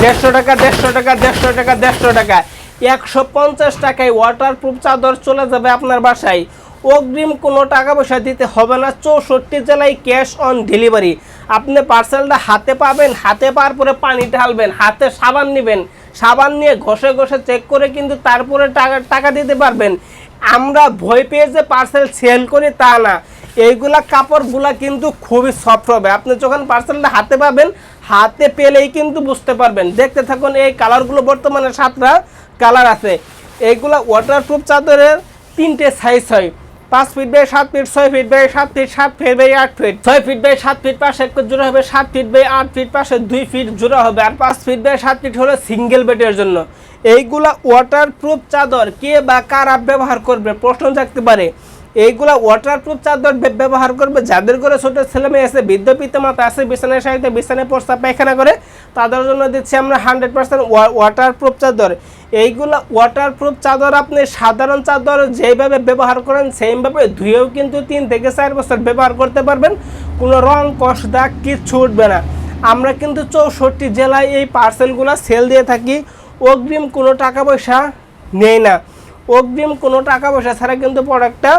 150 টাকা 150 টাকা 150 টাকা 150 টাকা 150 টাকায় ওয়াটারপ্রুফ চাদর চলে যাবে আপনার বাসায়। অগ্রিম কোনো টাকা পয়সা দিতে হবে না, 64 জেলায় ক্যাশ অন ডেলিভারি। আপনি পার্সেলটা হাতে পাবেন, হাতে পাওয়ার পরে পানি ঢালবেন, হাতে সাবান নেবেন, সাবান নিয়ে ঘষে ঘষে চেক করে কিন্তু তারপরে টাকা দিতে পারবেন। আমরা ভয় পেয়ে যে পার্সেল সেল করি তা না, এইগুলা কাপড়গুলা কিন্তু খুবই সফট হবে। আপনি যখন পার্সেলটা হাতে পাবেন, হাতে পেলেই কিন্তু বুঝতে পারবেন। দেখতে থাকুন, এই কালারগুলো বর্তমানে 7টা কালার আছে। এইগুলা ওয়াটারপ্রুফ চাদরের 3টে সাইজ হয়, 5 feet by 7 feet, 6 feet by 7 feet, 7 feet by 8 feet, 6 feet by 7 feet পাশে এক জোড়া হবে, 7 ফিট বাই 8 ফিট পাশে 2 ফিট জোড়া হবে, আর 5 ফিট বাই 7 ফিট হলো সিঙ্গেল বেডের জন্য। এইগুলা ওয়াটারপ্রুফ চাদর কে বা কারা ব্যবহার করবে প্রশ্ন থাকতে পারে। এইগুলা ওয়াটারপ্রুফ চাদর ব্যবহার করবে যাদের ঘরে ছোট ছেলে মেয়ে আছে, বৃদ্ধ পিতামাতা আছে, বিছানায় সাইতে বিছানায় প্রস্তাব পায়খানা করে, তাদের জন্য দিচ্ছি আমরা 100% ওয়াটারপ্রুফ চাদর। এইগুলা ওয়াটারপ্রুফ চাদর আপনি সাধারণ চাদর যেভাবে ব্যবহার করেন সেইভাবে ধুয়েও কিন্তু 3 থেকে 4 বছর ব্যবহার করতে পারবেন, কোনো রং কষ দাগ কিচ্ছু উঠবে না। আমরা কিন্তু 64 জেলায় এই পার্সেলগুলো সেল দিয়ে থাকি। অগ্রিম কোনো টাকা পয়সা নেই না, অগ্রিম কোনো টাকা পয়সা ছাড়া কিন্তু প্রোডাক্টটা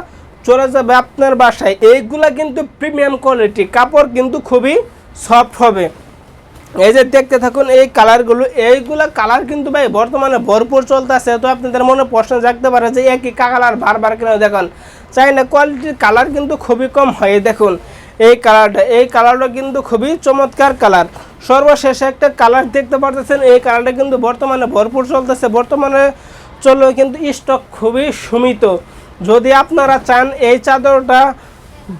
চলে যাবে আপনার বাসায়। এইগুলা কিন্তু প্রিমিয়াম কোয়ালিটি, কাপড় কিন্তু খুবই সফট হবে। এই যে দেখতে থাকুন এই কালারগুলো, এইগুলা কালার কিন্তু ভাই বর্তমানে ভরপুর চলতেছে। তো আপনাদের মনে প্রশ্ন জাগতে পারে যে একই কালার বারবার কেন দেখুন, চাই না কোয়ালিটির কালার কিন্তু খুবই কম হয়। দেখুন এই কালারটা কিন্তু খুবই চমৎকার কালার। সর্বশেষ একটা কালার দেখতে পাচ্ছেন, এই কালারটা কিন্তু বর্তমানে ভরপুর চলতেছে, বর্তমানে চললেও কিন্তু স্টক খুবই সীমিত। যদি আপনারা চান এই চাদরটা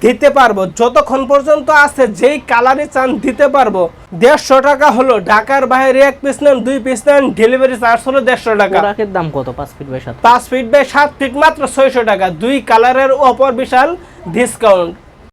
দিতে পারবো, যতক্ষণ পর্যন্ত আছে যেই কালারই চান দিতে পারবো। 150 টাকা হলো, ঢাকার বাইরে 1 পিস নেন 2 পিস নেন ডেলিভারি চার্জ হলো 150 টাকা। রাখের দাম কত? 5 feet by 7 5 feet by 7 feet মাত্র 600 টাকা। 2 কালারের ওপর বিশাল ডিসকাউন্ট।